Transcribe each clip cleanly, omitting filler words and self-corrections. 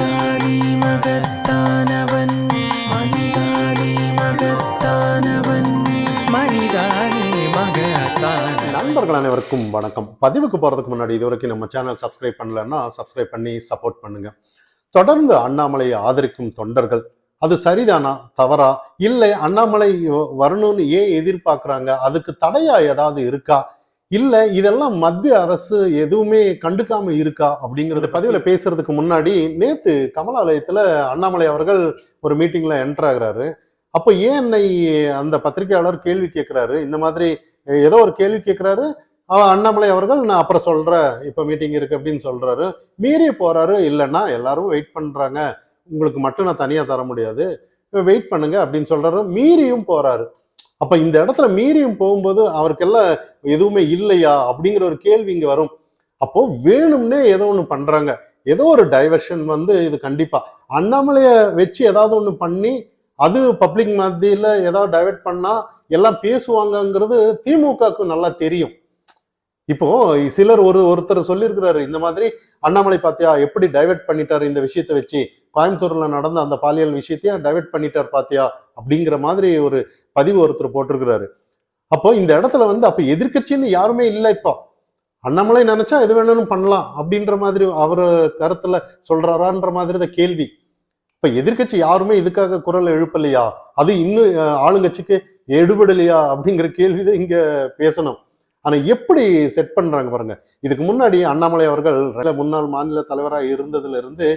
மனிதானே மகத்தானவன், மனிதானே மகத்தானவன், மனிதானே மகத்தானவன். நண்பர்கள் அனைவருக்கும் வணக்கம். பதிவுக்கு போறதுக்கு முன்னாடி இதுவரைக்கும் நம்ம சேனல் சப்ஸ்கிரைப் பண்ணலன்னா சப்ஸ்கிரைப் பண்ணி சப்போர்ட் பண்ணுங்க. தொடர்ந்து அண்ணாமலையை ஆதரிக்கும் தொண்டர்கள் அது சரிதானா தவறா, இல்லை அண்ணாமலை வரணும்னு ஏன் எதிர்பார்க்கறாங்க, அதுக்கு தடையா ஏதாவது இருக்கா, இல்ல இதெல்லாம் மத்திய அரசு எதுவுமே கண்டுக்காம இருக்கா அப்படிங்கறது பதிவுல பேசுறதுக்கு முன்னாடி, நேத்து கமலாலயத்துல அண்ணாமலை அவர்கள் ஒரு மீட்டிங்ல என்டர் ஆகுறாரு. அப்போ ஏன் என்னை அந்த பத்திரிகையாளர் கேள்வி கேட்கிறாரு, இந்த மாதிரி ஏதோ ஒரு கேள்வி கேட்கிறாரு. அண்ணாமலை அவர்கள் நான் அப்புறம் சொல்றேன், இப்ப மீட்டிங் இருக்கு அப்படின்னு சொல்றாரு. மீறி போறாரு. இல்லைன்னா எல்லாரும் வெயிட் பண்றாங்க, உங்களுக்கு மட்டும் நான் தனியா தர முடியாது, வெயிட் பண்ணுங்க அப்படின்னு சொல்றாரு. மீறியும் போறாரு. அப்ப இந்த இடத்துல மீறியும் போகும்போது அவருக்கெல்லாம் எதுவுமே இல்லையா அப்படிங்கிற ஒரு கேள்வி இங்க வரும். அப்போ வேணும்னே ஏதோ ஒண்ணு பண்றாங்க, ஏதோ ஒரு டைவர்ஷன் இது கண்டிப்பா அண்ணாமலைய வச்சு ஏதாவது ஒண்ணு பண்ணி அது பப்ளிக் மத்தியில ஏதாவது டைவர்ட் பண்ணா எல்லாம் பேசுவாங்கங்கிறது திமுகவுக்கு நல்லா தெரியும். இப்போ சிலர் ஒருத்தர் சொல்லியிருக்கிறாரு, இந்த மாதிரி அண்ணாமலை பாத்தியா எப்படி டைவர்ட் பண்ணிட்டாரு இந்த விஷயத்தை வச்சு, கோயம்புத்தூர்ல நடந்த அந்த பாலியல் விஷயத்தையும் டைவர்ட் பண்ணிட்டார் பாத்தியா அப்படிங்கிற மாதிரி ஒரு பதிவு ஒருத்தர் போட்டிருக்கிறாரு. அப்போ இந்த இடத்துல அப்ப எதிர்கட்சின்னு யாருமே இல்லை. இப்போ அண்ணாமலை நினைச்சா எது வேணும்னு பண்ணலாம் அப்படின்ற மாதிரி அவர் கருத்துல சொல்றாரான்ற மாதிரி தான் கேள்வி. இப்ப எதிர்கட்சி யாருமே இதுக்காக குரல் எழுப்பலையா, அது இன்னும் ஆளுங்கட்சிக்கு எடுபடலையா அப்படிங்கிற கேள்விதான் இங்க பேசணும். ஆனா எப்படி செட் பண்றாங்க பாருங்க. இதுக்கு முன்னாடி அண்ணாமலை அவர்கள் முன்னாள் மாநில தலைவராக இருந்ததுல இருந்து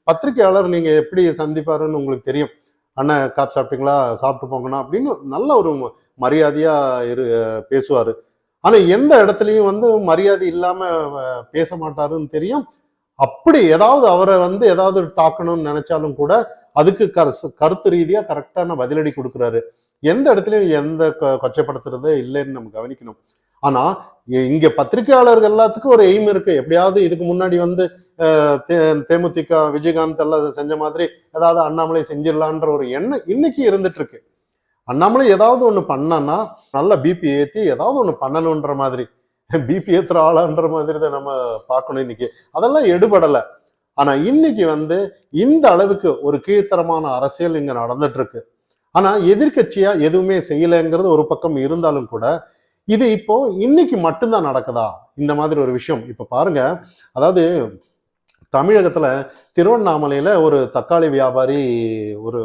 பத்திரிகையாளர் நீங்க எப்படி சந்திப்பாருன்னு உங்களுக்கு தெரியும். அண்ணன் காப் சாப்பிட்டீங்களா, சாப்பிட்டு போங்கண்ணா அப்படின்னு நல்ல ஒரு மரியாதையா பேசுவாரு. ஆனா எந்த இடத்துலயும் மரியாதை இல்லாம பேச மாட்டாருன்னு தெரியும். அப்படி ஏதாவது அவரை ஏதாவது தாக்கணும்னு நினைச்சாலும் கூட அதுக்கு கருத்து ரீதியா கரெக்டான பதிலடி கொடுக்குறாரு. எந்த இடத்துலயும் எந்த கொச்சைப்படுத்துறதே இல்லைன்னு நம்ம கவனிக்கணும். ஆனா இங்க பத்திரிகையாளர்கள் எல்லாத்துக்கும் ஒரு எய்ம் இருக்கு, எப்படியாவது இதுக்கு முன்னாடி தேமுதிக விஜயகாந்த் எல்லாம் செஞ்ச மாதிரி ஏதாவது அண்ணாமலை செஞ்சிடலான்ற ஒரு எண்ணம் இன்னைக்கு இருந்துட்டு இருக்கு. அண்ணாமலை ஏதாவது ஒண்ணு பண்ணான்னா நல்லா பிபி ஏத்தி ஏதாவது ஒண்ணு பண்ணணும்ன்ற மாதிரி, பிபி ஏத்துற ஆளான்ற மாதிரி தான் நம்ம பார்க்கணும் இன்னைக்கு. அதெல்லாம் எடுபடல. ஆனா இன்னைக்கு இந்த அளவுக்கு ஒரு கீழ்த்தரமான அரசியல் இங்க நடந்துட்டு இருக்கு. ஆனா எதிர்கட்சியா எதுவுமே செய்யலைங்கிறது ஒரு பக்கம் இருந்தாலும் கூட இது இப்போ இன்னைக்கு மட்டும்தான் நடக்குதா இந்த மாதிரி ஒரு விஷயம். இப்ப பாருங்க, அதாவது தமிழகத்துல திருவண்ணாமலையில ஒரு தக்காளி வியாபாரி ஒரு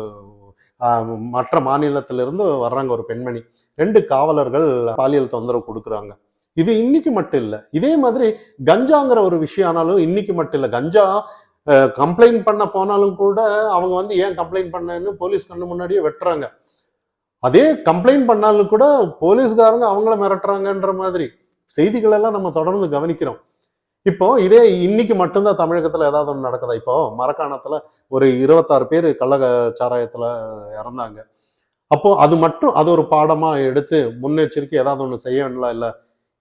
மற்ற மாநிலத்திலிருந்து வர்றாங்க ஒரு பெண்மணி, 2 காவலர்கள் பாலியல் தொந்தரவு கொடுக்குறாங்க. இது இன்னைக்கு மட்டும் இல்லை, இதே மாதிரி கஞ்சாங்கிற ஒரு விஷயம் ஆனாலும் இன்னைக்கு மட்டும் இல்லை. கஞ்சா கம்ப்ளைண்ட் பண்ண போனாலும் கூட அவங்க ஏன் கம்ப்ளைண்ட் பண்ணேன்னு போலீஸ் கண்ணு முன்னாடியே வெட்டுறாங்க. அதே கம்ப்ளைண்ட் பண்ணாலும் கூட போலீஸ்காரங்க அவங்கள மிரட்டுறாங்கன்ற மாதிரி செய்திகள் எல்லாம் நம்ம தொடர்ந்து கவனிக்கிறோம். இப்போ இதே இன்னைக்கு மட்டும்தான் தமிழகத்துல ஏதாவது ஒண்ணு நடக்குதா? இப்போ மரக்காணத்துல ஒரு 26 பேர் கள்ள சாராயத்துல இறந்தாங்க. அப்போ அது மட்டும் அது ஒரு பாடமா எடுத்து முன்னெச்சரிக்கை ஏதாவது ஒண்ணு செய்ய வேண்டாம் இல்ல?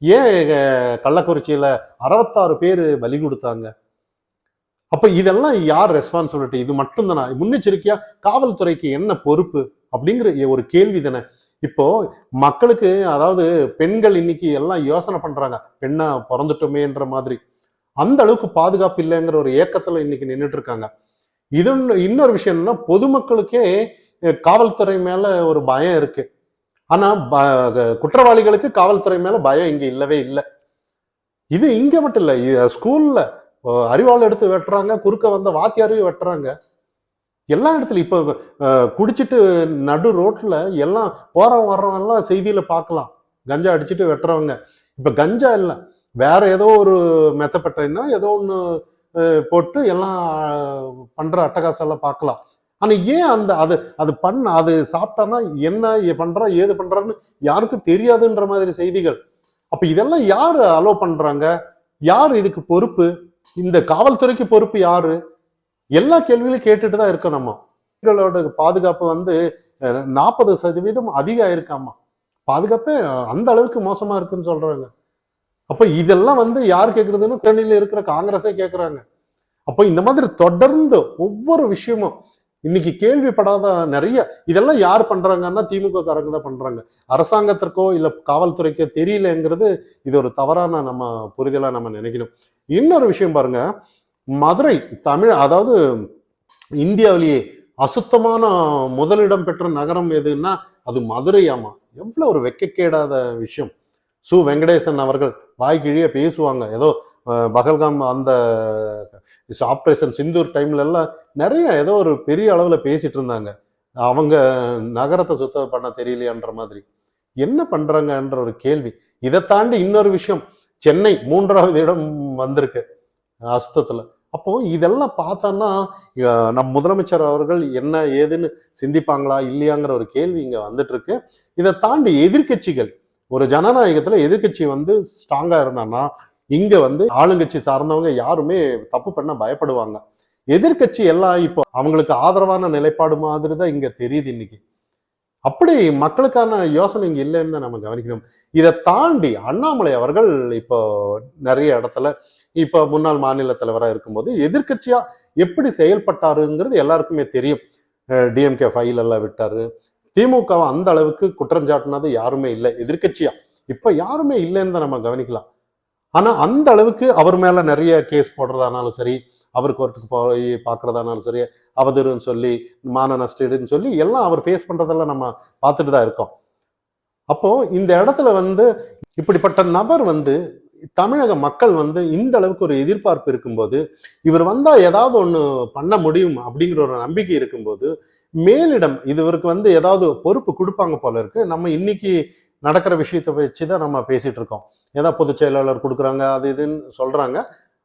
ஏன் கள்ளக்குறிச்சியில 66 பேர் பலி கொடுத்தாங்க? அப்ப இதெல்லாம் யார் ரெஸ்பான்சிபிலிட்டி? இது மட்டும் தானே முன்னெச்சரிக்கையா? காவல்துறைக்கு என்ன பொறுப்பு அப்படிங்கிற ஒரு கேள்வி தானே. இப்போ மக்களுக்கு, அதாவது பெண்கள் இன்னைக்கு எல்லாம் யோசனை பண்றாங்க, பெண்ணா பிறந்துட்டோமேன்ற மாதிரி. அந்த அளவுக்கு பாதுகாப்பு இல்லைங்கிற ஒரு ஏக்கத்துல இன்னைக்கு நின்றுட்டு இருக்காங்க. இது இன்னொரு விஷயம் என்னன்னா, பொதுமக்களுக்கே காவல்துறை மேல ஒரு பயம் இருக்கு. ஆனா குற்றவாளிகளுக்கு காவல்துறை மேல பயம் இங்க இல்லவே இல்லை. இது இங்க மட்டும் இல்லை, ஸ்கூல்ல அறிவாள் எடுத்து வெட்டுறாங்க, குறுக்க வந்த வாத்தியாரையும் வெட்டுறாங்க. எல்லா இடத்துலயும் இப்போ குடிச்சிட்டு நடு ரோட்ல எல்லாம் போறவங்க வர்றவங்க எல்லாம் செய்தியில பார்க்கலாம், கஞ்சா அடிச்சுட்டு வெட்டுறவங்க. இப்ப கஞ்சா இல்லை, வேற ஏதோ ஒரு மெத்தப்பட்டா ஏதோ ஒண்ணு போட்டு எல்லாம் பண்ற அட்டகாசம் எல்லாம் பார்க்கலாம். ஆனா ஏன் அது சாப்பிட்டானா என்ன பண்றா ஏது பண்றான்னு யாருக்கும் தெரியாதுன்ற மாதிரி செய்திகள். அப்ப இதெல்லாம் யாரு அலோ பண்றாங்க? யாரு இதுக்கு பொறுப்பு? இந்த காவல்துறைக்கு பொறுப்பு யாரு? எல்லா கேள்விகளையும் கேட்டுட்டு தான் இருக்கோம் நம்ம. பெண்களோட பாதுகாப்பு 40% அதிகம் ஆயிருக்காமா. பாதுகாப்பே அந்த அளவுக்கு மோசமா இருக்குன்னு சொல்றாங்க. அப்ப இதெல்லாம் யார் கேட்கறதுன்னு கூட்டணியில இருக்கிற காங்கிரஸே கேட்கறாங்க. அப்ப இந்த மாதிரி தொடர்ந்து ஒவ்வொரு விஷயமும் இன்னைக்கு கேள்விப்படாத நிறைய இதெல்லாம் யார் பண்றாங்கன்னா திமுக காரங்க தான் பண்றாங்க. அரசாங்கத்திற்கோ இல்ல காவல்துறைக்கோ தெரியலங்கிறது இது ஒரு தவறான நம்ம புரிதலா நம்ம நினைக்கணும். இன்னொரு விஷயம் பாருங்க, மதுரை தமிழ், அதாவது இந்தியாவிலேயே அசுத்தமான முதலிடம் பெற்ற நகரம் எதுன்னா அது மதுரையாமா. எவ்வளவு ஒரு வெக்கக்கேடாத விஷயம். சு வெங்கடேசன் அவர்கள் வாய்க்கிழிய பேசுவாங்க. ஏதோ பகல்காம் அந்த ஆப்ரேஷன் சிந்தூர் டைம்ல எல்லாம் நிறைய ஏதோ ஒரு பெரிய அளவுல பேசிட்டு இருந்தாங்க. அவங்க நகரத்தை சுத்தம் பண்ண தெரியலையான்ற மாதிரி. என்ன பண்றாங்கன்ற ஒரு கேள்வி. இதை தாண்டி இன்னொரு விஷயம், சென்னை 3வது இடம் வந்திருக்கு அசுத்தத்துல. அப்போ இதெல்லாம் பார்த்தோன்னா நம் முதலமைச்சர் அவர்கள் என்ன ஏதுன்னு சிந்திப்பாங்களா இல்லையாங்கிற ஒரு கேள்வி இங்க வந்துட்டு இருக்கு. இதை தாண்டி எதிர்கட்சிகள், ஒரு ஜனநாயகத்துல எதிர்கட்சி வந்து ஸ்ட்ராங்கா இருந்தான்னா இங்க வந்து ஆளுங்கட்சி சார்ந்தவங்க யாருமே தப்பு பண்ண பயப்படுவாங்க. எதிர்கட்சி எல்லாம் இப்போ அவங்களுக்கு ஆதரவான நிலைப்பாடு மாதிரி தான் இங்க தெரியுது இன்னைக்கு. அப்படி மக்களுக்கான யோசனை இங்க இல்லைன்னு தான் நம்ம கவனிக்கணும். இதை தாண்டி அண்ணாமலை அவர்கள் இப்போ நிறைய இடத்துல இப்ப முன்னாள் மாநில தலைவராக இருக்கும்போது எதிர்கட்சியா எப்படி செயல்பட்டாருங்கிறது எல்லாருக்குமே தெரியும். டிஎம்கே ஃபைல் எல்லாம் விட்டாரு. திமுகவை அந்த அளவுக்கு குற்றஞ்சாட்டினது யாருமே இல்லை எதிர்கட்சியா. இப்ப யாருமே இல்லைன்னு தான் நம்ம கவனிக்கலாம். ஆனா அந்த அளவுக்கு அவர் மேல நிறைய கேஸ் போடுறதானாலும் சரி, அவர் கோர்ட்டுக்கு போய் பார்க்கறதானாலும் சரி, அவதூறுன்னு சொல்லி மான நஷ்டன்னு சொல்லி எல்லாம் அவர் ஃபேஸ் பண்றதெல்லாம் நம்ம பார்த்துட்டு தான் இருக்கோம். அப்போ இந்த இடத்துல வந்து இப்படிப்பட்ட நபர் வந்து தமிழக மக்கள் வந்து இந்த அளவுக்கு ஒரு எதிர்பார்ப்பு இருக்கும்போது, இவர் வந்தா ஏதாவது ஒண்ணு பண்ண முடியும் அப்படிங்கிற ஒரு நம்பிக்கை இருக்கும்போது, மேலிடம் இவருக்கு வந்து ஏதாவது பொறுப்பு கொடுப்பாங்க போல இருக்கு. நம்ம இன்னைக்கு நடக்கிற விஷயத்தை வச்சுதான் நம்ம பேசிட்டு இருக்கோம். ஏதாவது பொதுச் செயலாளர் கொடுக்குறாங்க அது இதுன்னு சொல்றாங்க.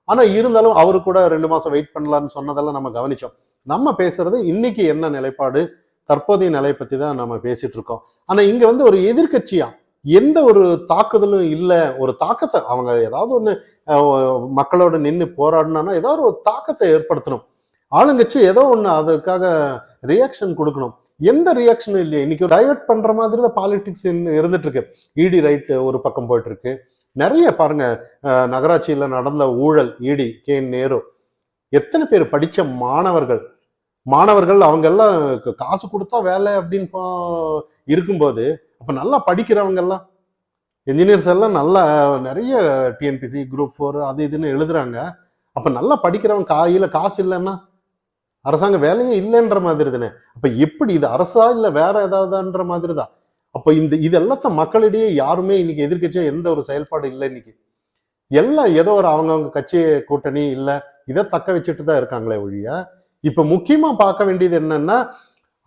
ஆனா இருந்தாலும் அவரு கூட 2 மாசம் வெயிட் பண்ணலாம்னு சொன்னதெல்லாம் நம்ம கவனிச்சோம். நம்ம பேசுறது இன்னைக்கு என்ன நிலைப்பாடு, தற்போதைய நிலை பத்தி தான் நம்ம பேசிட்டு இருக்கோம். ஆனா இங்க வந்து ஒரு எதிர்கட்சியா எந்த ஒரு தாக்குதலும் இல்லை. ஒரு தாக்கத்தை அவங்க ஏதாவது ஒண்ணு மக்களோட நின்று போராடினா ஏதாவது ஒரு தாக்கத்தை ஏற்படுத்தணும். ஆளுங்கட்சி ஏதோ ஒண்ணு அதுக்காக ரியாக்ஷன் கொடுக்கணும். எந்த ரியாக்ஷனும் இல்லையே. இன்னைக்கு டைவர்ட் பண்ற மாதிரி தான் பாலிடிக்ஸ் இருந்துட்டு இருக்கு. இடி ரைட் ஒரு பக்கம் போயிட்டு இருக்கு. நிறைய பாருங்க, நகராட்சியில நடந்த ஊழல், இடி கே நேரு, எத்தனை பேர் படிச்ச மாணவர்கள் அவங்க எல்லாம் காசு கொடுத்தா வேலை அப்படின்னு இருக்கும்போது, அப்ப நல்லா படிக்கிறவங்க எல்லாம் என்ஜினியர்ஸ் எல்லாம் நல்லா நிறைய டிஎன்பிசி குரூப் 4 அது இதுன்னு எழுதுறாங்க. அப்ப நல்லா படிக்கிறவங்க கையில காசு இல்லைன்னா அரசாங்க வேலையே இல்லைன்ற மாதிரி தானே. அப்ப எப்படி இது அரசா இல்ல வேற ஏதாவதுன்ற மாதிரி தான். அப்ப இது எல்லாத்த மக்களிடையே யாருமே இன்னைக்கு எதிர்கட்சியா எந்த ஒரு செயல்பாடு இல்லை. இன்னைக்கு எல்லாம் ஏதோ ஒரு அவங்கவுங்க கட்சி கூட்டணி இல்ல இதை தக்க வச்சுட்டு தான் இருக்காங்களே ஒழிய, இப்ப முக்கியமா பார்க்க வேண்டியது என்னன்னா,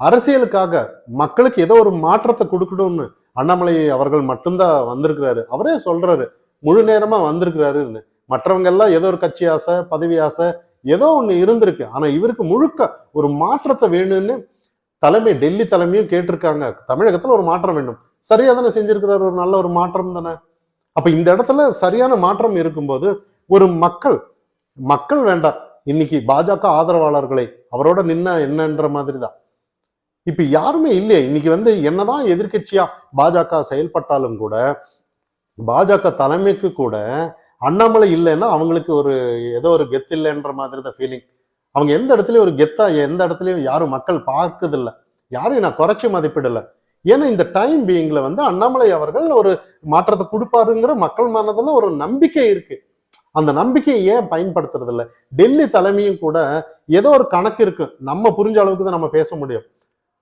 அரசியலுக்காக மக்களுக்கு ஏதோ ஒரு மாற்றத்தை கொடுக்கணும்னு அண்ணாமலை அவர்கள் மட்டும்தான் வந்திருக்கிறாரு. அவரே சொல்றாரு முழு நேரமா வந்திருக்கிறாருன்னு. மற்றவங்க எல்லாம் ஏதோ ஒரு கட்சி ஆசை, பதவி ஆசை ஏதோ ஒண்ணு இருந்திருக்கு. ஆனா இவருக்கு முழுக்க ஒரு மாற்றத்தை வேணும்னு டெல்லி தலைமையும் கேட்டிருக்காங்க. தமிழகத்துல ஒரு மாற்றம் வேண்டும். சரியா தானே செஞ்சிருக்கிறாரு, ஒரு நல்ல ஒரு மாற்றம் தானே. அப்ப இந்த இடத்துல சரியான மாற்றம் இருக்கும்போது ஒரு மக்கள் வேண்டாம் இன்னைக்கு பாஜக ஆதரவாளர்களை அவரோட நின்ன என்னன்ற மாதிரி தான். இப்ப யாருமே இல்லையே. இன்னைக்கு வந்து என்னதான் எதிர்கட்சியா பாஜக செயல்பட்டாலும் கூட, பாஜக தலைமைக்கு கூட அண்ணாமலை இல்லைன்னா அவங்களுக்கு ஒரு ஏதோ ஒரு கெத்து இல்லைன்ற மாதிரி தான் ஃபீலிங். அவங்க எந்த இடத்துலயும் ஒரு கெத்தா எந்த இடத்துலயும் யாரும் மக்கள் பார்க்குது இல்லை. யாரையும் நான் குறைச்சி மதிப்பிடல. ஏன்னா இந்த டைம் பீயிங்ல வந்து அண்ணாமலை அவர்கள் ஒரு மாற்றத்தை கொடுப்பாருங்கிற மக்கள் மனதுல ஒரு நம்பிக்கை இருக்கு. அந்த நம்பிக்கையை ஏன் பயன்படுத்துறது இல்லை? டெல்லி தலைமையும் கூட ஏதோ ஒரு கணக்கு இருக்கு, நம்ம புரிஞ்ச அளவுக்கு தான் நம்ம பேச முடியும்.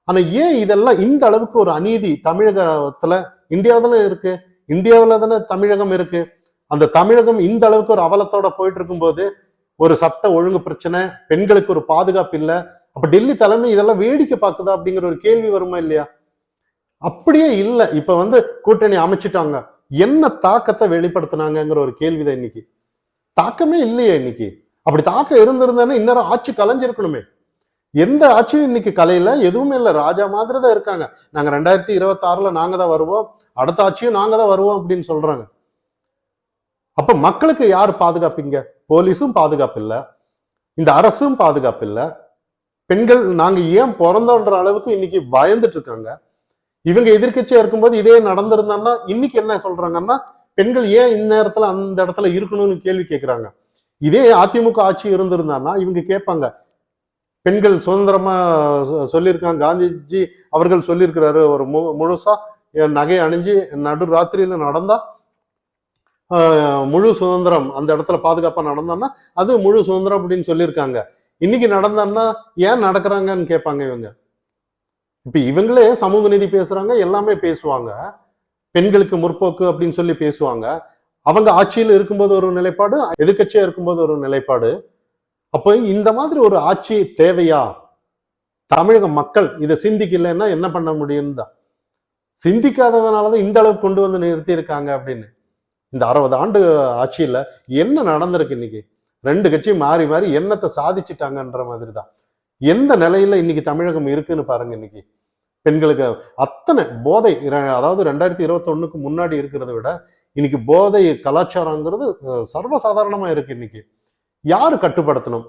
ஆனா ஏன் இதெல்லாம் இந்த அளவுக்கு ஒரு அநீதி தமிழகத்துல, இந்தியாவில இருக்கு, இந்தியாவில தானே தமிழகம் இருக்கு. அந்த தமிழகம் இந்த அளவுக்கு ஒரு அவலத்தோட போயிட்டு இருக்கும்போது, ஒரு சட்ட ஒழுங்கு பிரச்சனை, பெண்களுக்கு ஒரு பாதுகாப்பு இல்லை. அப்ப டெல்லி தலைமை இதெல்லாம் வேடிக்கை பார்க்குதா அப்படிங்கிற ஒரு கேள்வி வருமா இல்லையா? அப்படியே இல்லை. இப்ப வந்து கூட்டணி அமைச்சிட்டாங்க, என்ன தாக்கத்தை வெளிப்படுத்தினாங்கிற ஒரு கேள்விதான் இன்னைக்கு. தாக்கமே இல்லையே இன்னைக்கு. அப்படி தாக்கம் இருந்திருந்தேன்னா இன்னொரு ஆட்சி கலைஞ்சிருக்கணுமே. எந்த ஆட்சியும் இன்னைக்கு கலையில எதுவுமே இல்லை. ராஜா மாதிரி தான் இருக்காங்க. நாங்க 2026ல நாங்க தான் வருவோம், அடுத்த ஆட்சியும் நாங்க தான் வருவோம் அப்படின்னு சொல்றாங்க. அப்ப மக்களுக்கு யார் பாதுகாப்பீங்க? போலீஸும் பாதுகாப்பு இல்லை, இந்த அரசும் பாதுகாப்பு இல்லை. பெண்கள் நாங்க ஏன் பிறந்தோன்ற அளவுக்கு இன்னைக்கு பயந்துட்டு இருக்காங்க. இவங்க எதிர்கட்சியா இருக்கும்போது இதே நடந்திருந்தாங்கன்னா இன்னைக்கு என்ன சொல்றாங்கன்னா, பெண்கள் ஏன் இந்த நேரத்துல அந்த இடத்துல இருக்கணும்னு கேள்வி கேட்கிறாங்க. இதே அதிமுக ஆட்சி இருந்திருந்தாங்கன்னா இவங்க கேட்பாங்க, பெண்கள் சுதந்திரமா சொல்லியிருக்காங்க. காந்திஜி அவர்கள் சொல்லியிருக்கிறாரு, ஒரு முழுசா நகை அணிஞ்சு நடு ராத்திரியில நடந்தா முழு சுதந்திரம், அந்த இடத்துல பாதுகாப்பா நடந்தோம்னா அது முழு சுதந்திரம் அப்படின்னு சொல்லியிருக்காங்க. இன்னைக்கு நடந்தான்னா ஏன் நடக்கிறாங்கன்னு கேட்பாங்க இவங்க. இப்ப இவங்களே சமூக நீதி பேசுறாங்க, எல்லாமே பேசுவாங்க, பெண்களுக்கு முற்போக்கு அப்படின்னு சொல்லி பேசுவாங்க. அவங்க ஆட்சியில் இருக்கும்போது ஒரு நிலைப்பாடு, எதிர்க்கட்சியா இருக்கும்போது ஒரு நிலைப்பாடு. அப்போ இந்த மாதிரி ஒரு ஆட்சி தேவையா? தமிழக மக்கள் இதை சிந்திக்கலைன்னா என்ன பண்ண முடியும் தான். சிந்திக்காததுனாலதான் இந்த அளவுக்கு கொண்டு வந்து நிறுத்தி இருக்காங்க அப்படின்னு. இந்த 60 ஆண்டு ஆட்சியில என்ன நடந்திருக்கு இன்னைக்கு? 2 கட்சி மாறி மாறி என்னத்தை சாதிச்சுட்டாங்கன்ற மாதிரி தான். எந்த நிலையில இன்னைக்கு தமிழகம் இருக்குன்னு பாருங்க. இன்னைக்கு பெண்களுக்கு அத்தனை போதை, அதாவது 2021க்கு முன்னாடி இருக்கிறத விட இன்னைக்கு போதை கலாச்சாரங்கிறது சர்வசாதாரணமா இருக்கு. இன்னைக்கு யாரு கட்டுப்படுத்தணும்?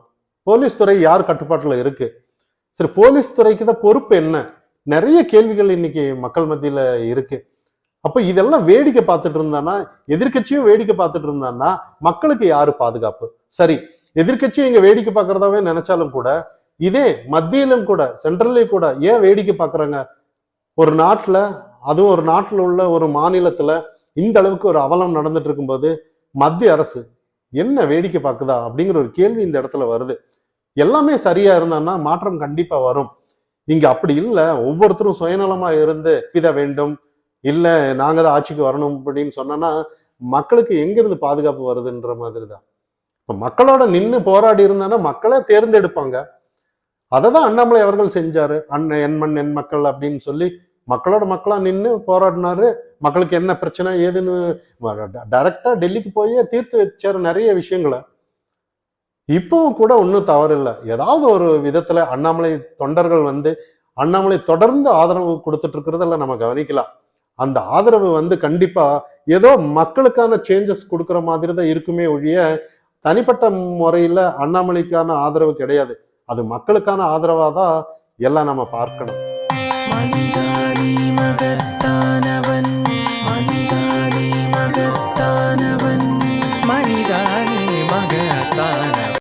போலீஸ் துறை யார் கட்டுப்பாட்டுல இருக்கு? சரி, போலீஸ் துறைக்கு தான் பொறுப்பு என்ன? நிறைய கேள்விகள் இன்னைக்கு மக்கள் மத்தியில இருக்கு. அப்ப இதெல்லாம் வேடிக்கை பார்த்துட்டு இருந்தானா, எதிர்கட்சியும் வேடிக்கை பார்த்துட்டு இருந்தான்னா மக்களுக்கு யாரு பாதுகாப்பு? சரி, எதிர்கட்சியும் இங்க வேடிக்கை பார்க்கறதாவே நினைச்சாலும் கூட, இதே மத்தியிலும் கூட, சென்ட்ரல்லையும் கூட ஏன் வேடிக்கை பார்க்கறாங்க? ஒரு நாட்டுல, அதுவும் ஒரு நாட்டுல உள்ள ஒரு மாநிலத்துல இந்த அளவுக்கு ஒரு அவலம் நடந்துட்டு இருக்கும்போது மத்திய அரசு என்ன வேடிக்கை பார்க்குதா அப்படிங்கிற ஒரு கேள்வி இந்த இடத்துல வருது. எல்லாமே சரியா இருந்தான்னா மாற்றம் கண்டிப்பா வரும். இங்க அப்படி இல்லை. ஒவ்வொருத்தரும் சுயநலமா இருந்து இத வேண்டும், இல்ல நாங்க தான் ஆட்சிக்கு வரணும் அப்படின்னு சொன்னா மக்களுக்கு எங்கிருந்து பாதுகாப்பு வருதுன்ற மாதிரி தான். இப்ப மக்களோட நின்று போராடி இருந்தானா மக்களே தேர்ந்தெடுப்பாங்க. அதை தான் அண்ணாமலை அவர்கள் செஞ்சாரு. என் மண் என் மக்கள் அப்படின்னு சொல்லி மக்களோட மக்களா நின்று போராடினாரு. மக்களுக்கு என்ன பிரச்சனை ஏதுன்னு டைரக்டா டெல்லிக்கு போய் தீர்த்து வச்சாரு நிறைய விஷயங்களை. இப்பவும் கூட ஒன்றும் தவறு இல்லை. ஏதாவது ஒரு விதத்துல அண்ணாமலை தொண்டர்கள் அண்ணாமலை தொடர்ந்து ஆதரவு கொடுத்துட்டு இருக்கிறதுல நம்ம கவனிக்கலாம். அந்த ஆதரவு கண்டிப்பா ஏதோ மக்களுக்கான சேஞ்சஸ் கொடுக்குற மாதிரி தான் இருக்குமே ஒழிய தனிப்பட்ட முறையில அண்ணாமலைக்கான ஆதரவு கிடையாது. அது மக்களுக்கான ஆதரவா தான் எல்லாம் நம்ம பார்க்கணும். மனிதானி மகத்தானவன்